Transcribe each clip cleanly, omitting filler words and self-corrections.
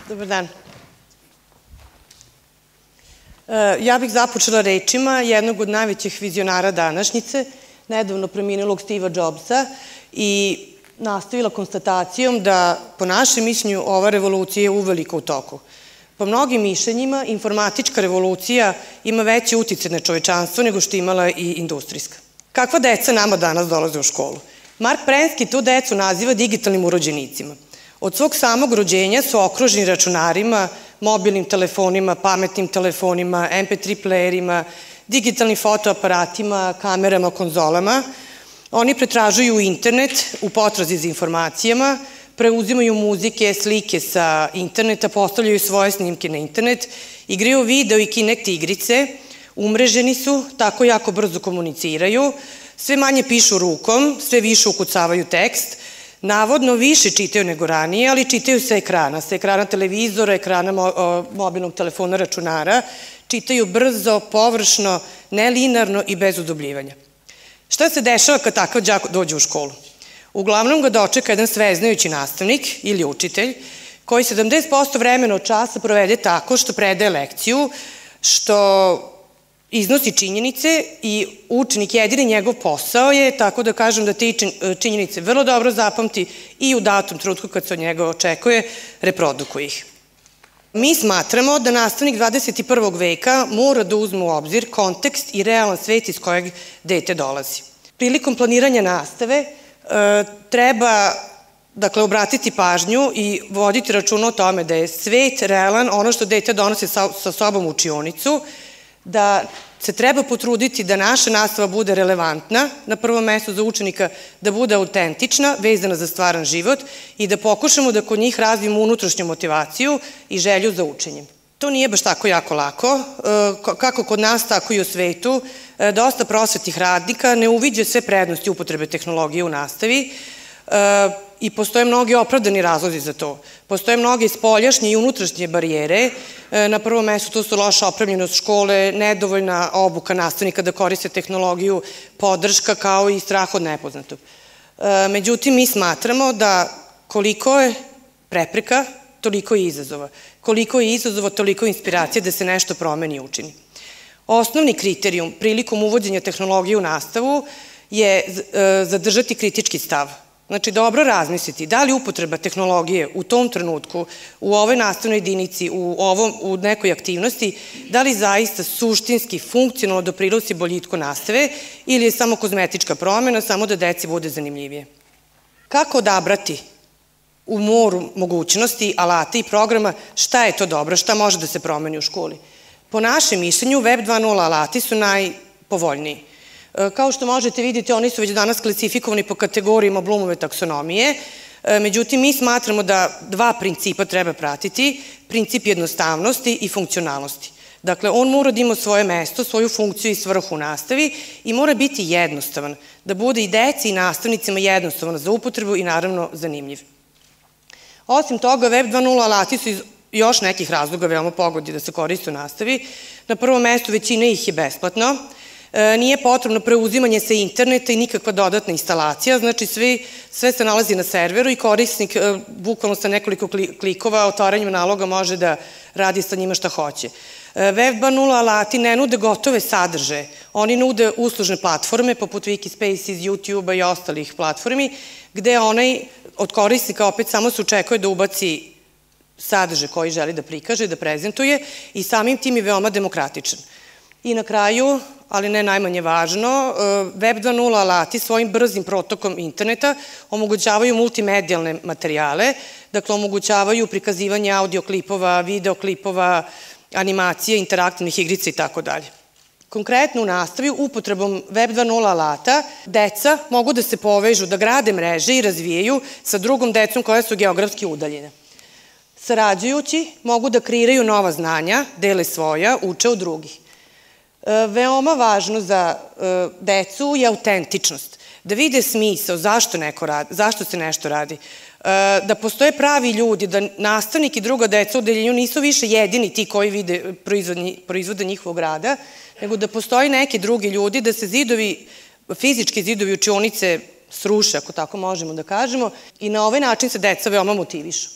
Dobar dan. Ja bih započela rečima jednog od najvećih vizionara današnjice, nedavno preminulog Steva Jobsa, i nastavila konstatacijom da, po našem mišljenju, ova revolucija je uveliko u toku. Po mnogim mišljenjima, informatička revolucija ima veći uticaj na čovečanstvo nego što imala i industrijska. Kakva deca nama danas dolaze u školu? Mark Prensky tu decu naziva digitalnim urođenicima. Od svog samog rođenja su okruženi računarima, mobilnim telefonima, pametnim telefonima, MP3 playerima, digitalnim fotoaparatima, kamerama, konzolama. Oni pretražuju internet u potrazi za informacijama, preuzimaju muzike, slike sa interneta, postavljaju svoje snimke na internet, igraju video i Kinect igrice, umreženi su, tako jako brzo komuniciraju, sve manje pišu rukom, sve više ukucavaju tekst, navodno više čitaju nego ranije, ali čitaju sa ekrana televizora, ekrana mobilnog telefona, računara, čitaju brzo, površno, nelinearno i bez udubljivanja. Šta se dešava kad takav đak dođe u školu? Uglavnom ga dočeka jedan sveznajući nastavnik ili učitelj koji 70% vremena od časa provede tako što predaje lekciju, što iznosi činjenice i učenik jedini njegov posao je, tako da kažem, da te činjenice vrlo dobro zapamti i u datom trenutku kad se od njega očekuje, reprodukuje ih. Mi smatramo da nastavnik 21. veka mora da uzme u obzir kontekst i realan svet iz kojeg dete dolazi. Prilikom planiranja nastave treba, dakle, obratiti pažnju i voditi računa o tome da je svet realan, ono što dete donosi sa sobom u učionicu, da se treba potruditi da naša nastava bude relevantna, na prvom mestu za učenika, da bude autentična, vezana za stvaran život i da pokušamo da kod njih razvijemo unutrašnju motivaciju i želju za učenjem. To nije baš tako jako lako, kako kod nas, tako i u svetu. Dosta prosvetnih radnika ne uviđa sve prednosti upotrebe tehnologije u nastavi i postoje mnogi opravdani razlozi za to. Postoje mnoge spoljašnje i unutrašnje barijere. Na prvom mestu to su loša opremljenost škole, nedovoljna obuka nastavnika da koriste tehnologiju, podrška kao i strah od nepoznatog. Međutim, mi smatramo da koliko je prepreka, toliko je izazova. Koliko je izazova, toliko je inspiracije da se nešto promeni i učini. Osnovni kriterijum prilikom uvođenja tehnologije u nastavu je zadržati kritički stav. Znači, dobro razmisliti da li upotreba tehnologije u tom trenutku, u ovoj nastavnoj jedinici, u nekoj aktivnosti, da li zaista suštinski, funkcionalno doprinosi boljitku nastave ili je samo kozmetička promena, samo da deci bude zanimljivije. Kako odabrati u moru mogućnosti, alata i programa šta je to dobro, šta može da se promeni u školi? Po našem mišljenju, Web 2.0 alati su najpovoljniji. Kao što možete vidjeti, oni su već danas klasifikovani po kategorijama Bloomove taksonomije, međutim, mi smatramo da dva principa treba pratiti, princip jednostavnosti i funkcionalnosti. Dakle, on mora da ima svoje mesto, svoju funkciju i svrhu u nastavi i mora biti jednostavan, da bude i deci i nastavnicima jednostavan za upotrebu i naravno zanimljiv. Osim toga, Web 2.0 alati su iz još nekih razloga veoma pogodni da se koriste u nastavi. Na prvom mestu većina ih je besplatno, nije potrebno preuzimanje sa interneta i nikakva dodatna instalacija, znači sve se nalazi na serveru i korisnik bukvalno sa nekoliko klikova otvaranjem naloga može da radi sa njima šta hoće. Web 2.0 alati ne nude gotove sadržaje, oni nude uslužne platforme poput Wikispaces, YouTube-a i ostalih platformi, gde onaj od korisnika opet samo se očekuje da ubaci sadržaj koji želi da prikaže, da prezentuje i samim tim je veoma demokratičan. I na kraju, ali ne najmanje važno, Web 2.0 alati svojim brzim protokom interneta omogućavaju multimedijalne materijale, dakle omogućavaju prikazivanje audio-klipova, videoklipova, animacije, interaktivnih igrica i tako dalje. Konkretno u nastavi, upotrebom Web 2.0 alata, deca mogu da se povežu, da grade mreže i razvijaju sa drugom decom koja su geografski udaljene. Sarađujući, mogu da kreiraju nova znanja, dele svoja, uče od drugih. Veoma važno za decu je autentičnost, da vide smisao zašto se nešto radi, da postoje pravi ljudi, da nastavnik i druga deca u odeljenju nisu više jedini ti koji proizvode njihovog rada, nego da postoji neki drugi ljudi, da se fizički zidovi učionice sruše, ako tako možemo da kažemo, i na ovaj način se deca veoma motivišu.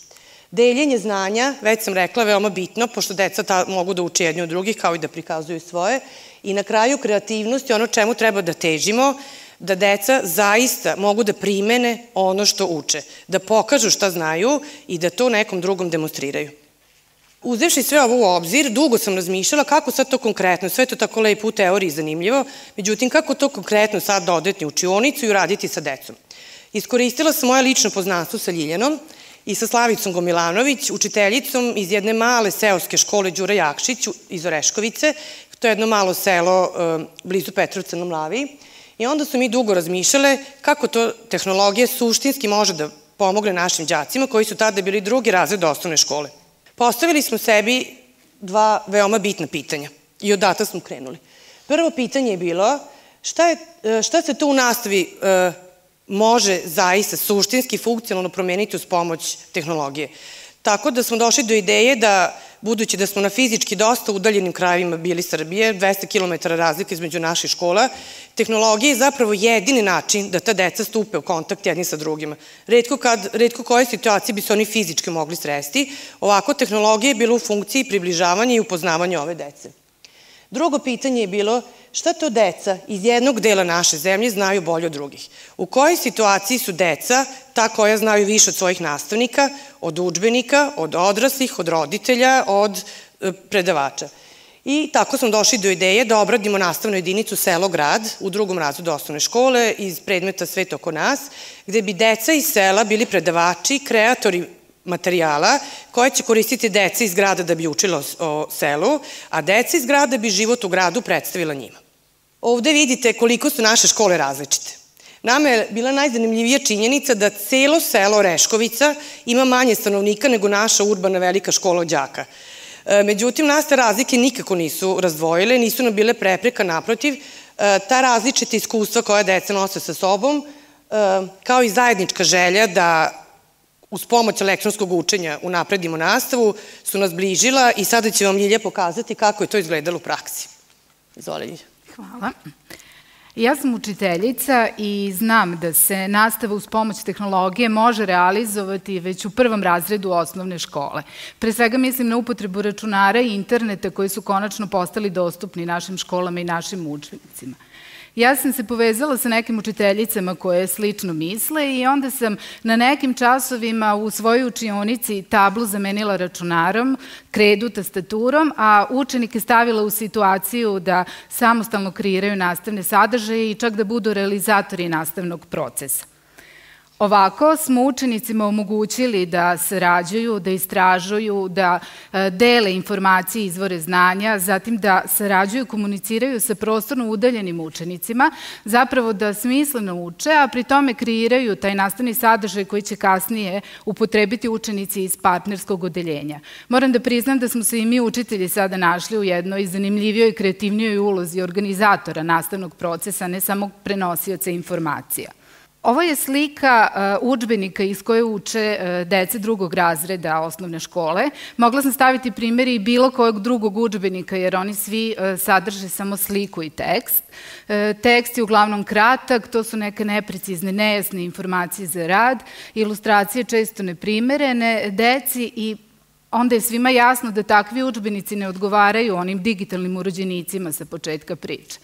Deljenje znanja, već sam rekla, veoma bitno, pošto deca mogu da uče jedni od drugih, kao i da prikazuju svoje. I na kraju kreativnost je ono čemu treba da težimo, da deca zaista mogu da primene ono što uče, da pokažu šta znaju i da to nekom drugom demonstriraju. Uzevši sve ovo u obzir, dugo sam razmišljala kako sad to konkretno, sve to tako lepo u teoriji zanimljivo, međutim kako to konkretno sad dodati u učionicu i uraditi sa decom. Iskoristila sam moje lično poznanstvo sa Ljiljanom i sa Slavicom Gomilanović, učiteljicom iz jedne male seoske škole Đura Jakšić iz Oreškovice, to je jedno malo selo blizu Petrovca na Mlavi. I onda su mi dugo razmišljale kako to tehnologija suštinski može da pomogne našim đacima koji su tada bili drugi razred osnovne škole. Postavili smo sebi dva veoma bitna pitanja i odatle smo krenuli. Prvo pitanje je bilo šta se to u nastavi može zaista suštinski funkcionalno promeniti uz pomoć tehnologije. Tako da smo došli do ideje da, budući da smo na fizički dosta udaljenim krajevima bili Srbije, 200 km razlike između naših škola, tehnologija je zapravo jedini način da ta deca stupe u kontakt jedni sa drugima. Retko koje situacije bi se oni fizički mogli sresti, ovako tehnologija je bila u funkciji približavanja i upoznavanja ove dece. Drugo pitanje je bilo šta to deca iz jednog dela naše zemlje znaju bolje od drugih. U kojoj situaciji su deca ta koja znaju više od svojih nastavnika, od udžbenika, od odraslih, od roditelja, od predavača. I tako smo došli do ideje da obradimo nastavnu jedinicu Selo-grad u drugom razredu osnovne škole iz predmeta Svet oko nas, gde bi deca iz sela bili predavači, kreatori materijala koje će koristiti deca iz grada da bi učila o selu, a deca iz grada bi život u gradu predstavila njima. Ovde vidite koliko su naše škole različite. Nama je bila najzanimljivija činjenica da celo selo Oreškovica ima manje stanovnika nego naša urbana velika škola od đaka. Međutim, nas te razlike nikako nisu razdvojile, nisu nam bile prepreka, naprotiv, ta različita iskustva koja deca nose sa sobom, kao i zajednička želja da uz pomoć elektronskog učenja unapredimo nastavu, su nas bližila i sada će vam Ljilja pokazati kako je to izgledalo u praksi. Izvoli, Ljilja. Hvala. Ja sam učiteljica i znam da se nastava uz pomoć tehnologije može realizovati već u prvom razredu osnovne škole. Pre svega mislim na upotrebu računara i interneta koji su konačno postali dostupni našim školama i našim udžbenicima. Ja sam se povezala sa nekim učiteljicama koje slično misle i onda sam na nekim časovima u svojoj učionici tablu zamenila računarom, kredu tastaturom, a učenike stavila u situaciju da samostalno kreiraju nastavne sadržaje i čak da budu realizatori nastavnog procesa. Ovako smo učenicima omogućili da sarađuju, da istražuju, da dele informacije i izvore znanja, zatim da sarađuju i komuniciraju sa prostorno udaljenim učenicima, zapravo da smisleno uče, a pri tome kreiraju taj nastavni sadržaj koji će kasnije upotrebiti učenici iz partnerskog odeljenja. Moram da priznam da smo se i mi učitelji sada našli u jednoj zanimljivijoj i kreativnijoj ulozi organizatora nastavnog procesa, ne samo prenosioca informacija. Ovo je slika udžbenika iz koje uče dece drugog razreda osnovne škole. Mogla sam staviti primjeri bilo kojeg drugog udžbenika, jer oni svi sadrže samo sliku i tekst. Tekst je uglavnom kratak, to su neke neprecizne, nejasne informacije za rad, ilustracije često neprimerene deci i onda je svima jasno da takvi udžbenici ne odgovaraju onim digitalnim urođenicima sa početka priče.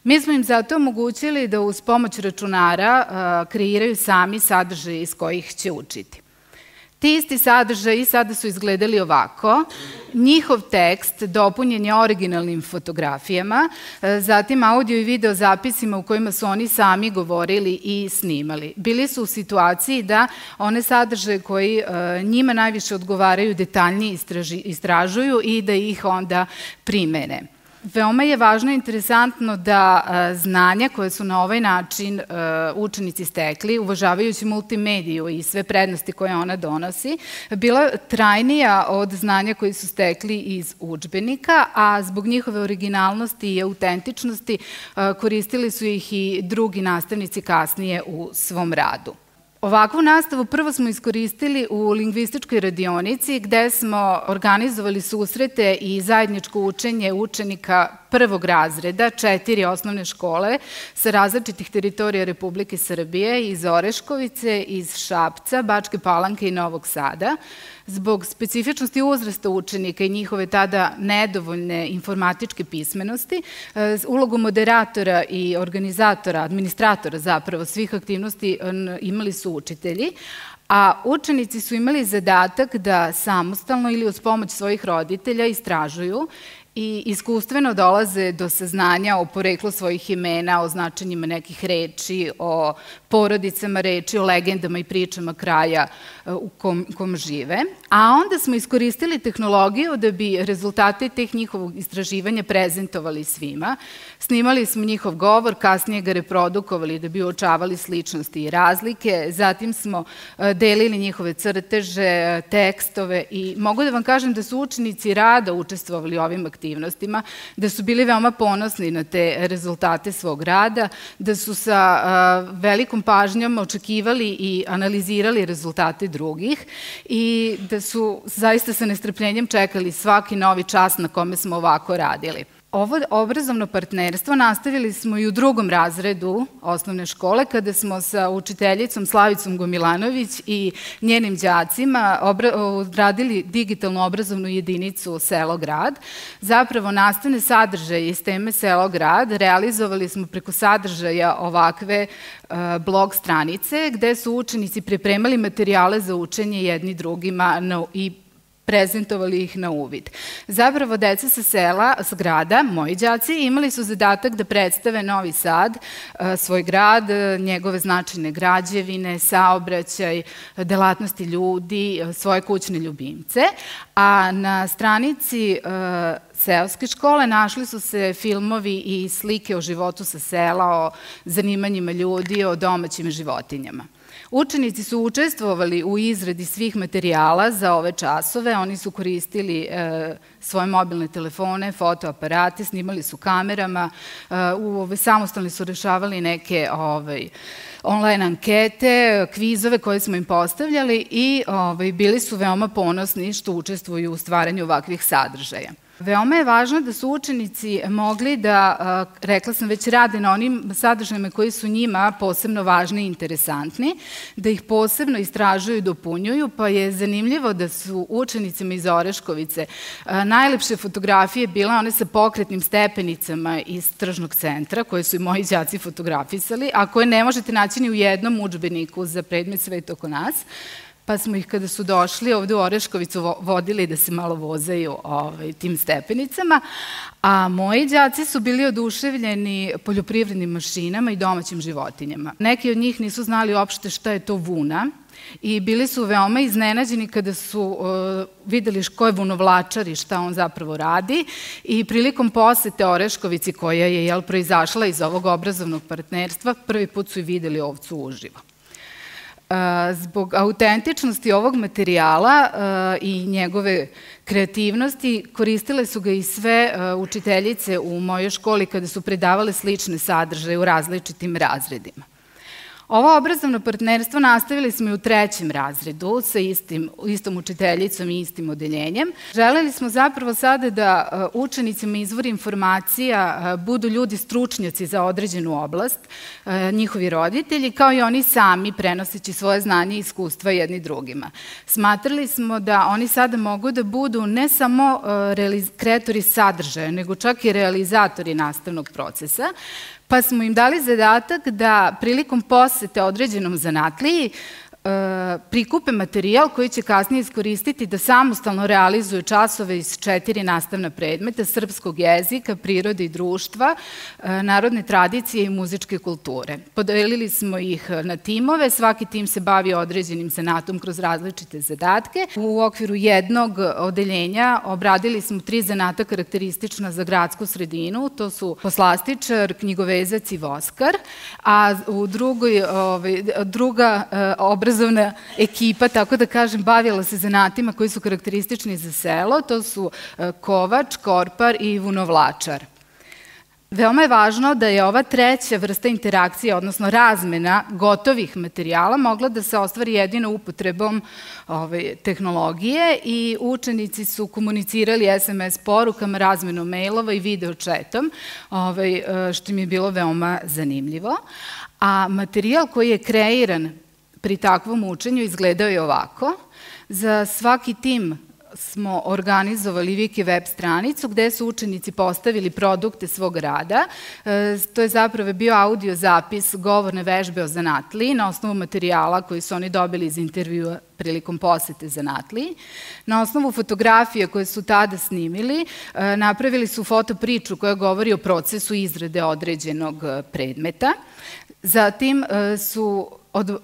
Mi smo im zato omogućili da uz pomoć računara kreiraju sami sadržaje iz kojih će učiti. Ti isti sadržaji sada su izgledali ovako. Njihov tekst dopunjen je originalnim fotografijama, zatim audio i video zapisima u kojima su oni sami govorili i snimali. Bili su u situaciji da one sadržaje koji njima najviše odgovaraju detaljnije istražuju i da ih onda primene. Veoma je važno i interesantno da znanja koje su na ovaj način učenici stekli, uvažavajući multimediju i sve prednosti koje ona donosi, bila trajnija od znanja koji su stekli iz udžbenika, a zbog njihove originalnosti i autentičnosti koristili su ih i drugi nastavnici kasnije u svom radu. Ovakvu nastavu prvo smo iskoristili u lingvističkoj radionici gde smo organizovali susrete i zajedničko učenje učenika prvog razreda, 4 osnovne škole sa različitih teritorija Republike Srbije, iz Oreškovice, iz Šapca, Bačke Palanke i Novog Sada. Zbog specifičnosti uzrasta učenika i njihove tada nedovoljne informatičke pismenosti, ulogu moderatora i organizatora, administratora zapravo svih aktivnosti imali su učitelji, a učenici su imali zadatak da samostalno ili uz pomoć svojih roditelja istražuju i iskustveno dolaze do saznanja o poreklu svojih imena, o značenjima nekih reči, o porodicama reči, o legendama i pričama kraja u kom žive. A onda smo iskoristili tehnologiju da bi rezultate teh njihovog istraživanja prezentovali svima. Snimali smo njihov govor, kasnije ga reprodukovali da bi uočavali sličnosti i razlike. Zatim smo delili njihove crteže, tekstove i mogu da vam kažem da su učenici rado učestvovali u ovim aktivnostima, da su bili veoma ponosni na te rezultate svog rada, da su sa velikom pažnjom očekivali i analizirali rezultate drugih i da su zaista sa nestrpljenjem čekali svaki novi čas na kome smo ovako radili. Ovo obrazovno partnerstvo nastavili smo i u 2. razredu osnovne škole kada smo sa učiteljicom Slavicom Gomilanović i njenim đacima radili digitalnu obrazovnu jedinicu Selo-grad. Zapravo nastavne sadržaje iz teme Selo-grad realizovali smo preko sadržaja ovakve blog stranice gde su učenici pripremali materijale za učenje jedni drugima i prezentovali ih na uvid. Zapravo, deca sa sela, s grada, moji đaci, imali su zadatak da predstave Novi Sad, svoj grad, njegove značajne građevine, saobraćaj, delatnosti ljudi, svoje kućne ljubimce, a na stranici seoske škole našli su se filmovi i slike o životu sa sela, o zanimanjima ljudi, o domaćim životinjama. Učenici su učestvovali u izradi svih materijala za ove časove, oni su koristili svoje mobilne telefone, fotoaparate, snimali su kamerama, samostalno su rešavali neke online ankete, kvizove koje smo im postavljali i bili su veoma ponosni što učestvuju u stvaranju ovakvih sadržaja. Veoma je važno da su učenici mogli da, rekla sam već, rade na onim sadržajima koji su njima posebno važni i interesantni, da ih posebno istražuju i dopunjuju, pa je zanimljivo da su učenicima iz Oreškovice najlepše fotografije bile one sa pokretnim stepenicama iz tržnog centra, koje su i moji đaci fotografisali, a koje ne možete naći ni u jednom udžbeniku za predmet Svet oko nas. Pa smo ih kada su došli ovde u Oreškovicu vodili da se malo vozaju tim stepenicama, a moji đaci su bili oduševljeni poljoprivrednim mašinama i domaćim životinjama. Neki od njih nisu znali uopšte šta je to vuna i bili su veoma iznenađeni kada su videli ko je vunovlačar i šta on zapravo radi i prilikom posete Oreškovici koja je proizašla iz ovog obrazovnog partnerstva, prvi put su i videli ovcu uživo. Zbog autentičnosti ovog materijala i njegove kreativnosti koristile su ga i sve učiteljice u mojoj školi kada su predavale slične sadržaje u različitim razredima. Ovo obrazovno partnerstvo nastavili smo i u 3. razredu sa istom učiteljicom i istim odeljenjem. Želeli smo zapravo sada da učenicima izvori informacija budu ljudi stručnjaci za određenu oblast, njihovi roditelji, kao i oni sami prenoseći svoje znanje i iskustva jedni drugima. Smatrali smo da oni sada mogu da budu ne samo kreatori sadržaja, nego čak i realizatori nastavnog procesa, pa smo im dali zadatak da prilikom posete određenom zanatliji prikupe materijal koji će kasnije iskoristiti da samostalno realizuju časove iz 4 nastavna predmeta: srpskog jezika, prirode i društva, narodne tradicije i muzičke kulture. Podelili smo ih na timove, svaki tim se bavi određenim zanatom kroz različite zadatke. U okviru jednog odeljenja obradili smo 3 zanata karakteristična za gradsku sredinu, to su poslastičar, knjigovezac i voskar, a u druga obrazovna ekipa, tako da kažem, bavila se zanatima koji su karakteristični za selo, to su kovač, korpar i vunovlačar. Veoma je važno da je ova treća vrsta interakcije, odnosno razmena gotovih materijala, mogla da se ostvari jedino upotrebom tehnologije i učenici su komunicirali SMS porukama, razmenom mailova i video chatom, što mi je bilo veoma zanimljivo. A materijal koji je kreiran pri takvom učenju izgledao je ovako. Za svaki tim smo organizovali Wiki web stranicu gde su učenici postavili produkte svog rada. To je zapravo bio audio zapis govorne vežbe o zanatliji na osnovu materijala koji su oni dobili iz intervjua prilikom posete zanatliji. Na osnovu fotografije koje su tada snimili, napravili su fotopriču koja govori o procesu izrade određenog predmeta. Zatim su od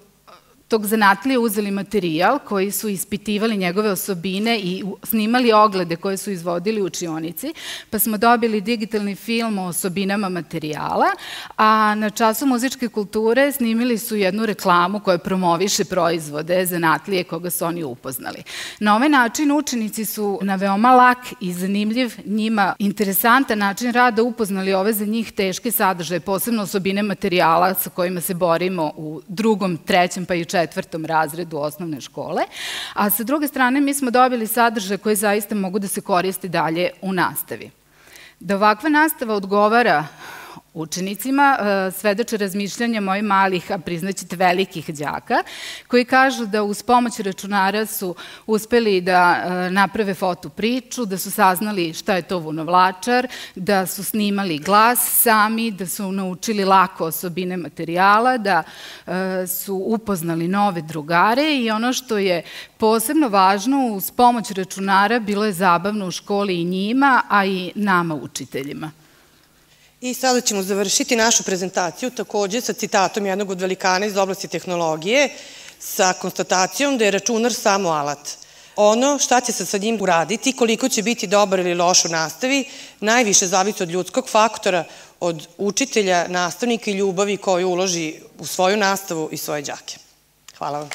tog zanatlije uzeli materijal koji su ispitivali njegove osobine i snimali oglede koje su izvodili u učionici, pa smo dobili digitalni film o osobinama materijala, a na času muzičke kulture snimili su jednu reklamu koja promoviše proizvode zanatlije koga su oni upoznali. Na ovaj način učenici su na veoma lak i zanimljiv, njima interesantan način rada upoznali ove za njih teške sadržaje, posebno osobine materijala sa kojima se borimo u drugom, trećem pa i četvrtom razredu osnovne škole, a sa druge strane mi smo dobili sadržaje koji zaista mogu da se koriste dalje u nastavi. Da ovakva nastava odgovara učenicima svedoče razmišljanja mojih malih, a priznaćete velikih đaka, koji kažu da uz pomoć računara su uspeli da naprave fotopriču, da su saznali šta je to vunovlačar, da su snimali glas sami, da su naučili lako osobine materijala, da su upoznali nove drugare i ono što je posebno važno, uz pomoć računara bilo je zabavno u školi i njima, a i nama učiteljima. I sada ćemo završiti našu prezentaciju takođe sa citatom jednog od velikana iz oblasti tehnologije sa konstatacijom da je računar samo alat. Ono šta će se sa njim uraditi, koliko će biti dobar ili loš u nastavi, najviše zavisi od ljudskog faktora, od učitelja, nastavnika i ljubavi koju uloži u svoju nastavu i svoje đake. Hvala vam.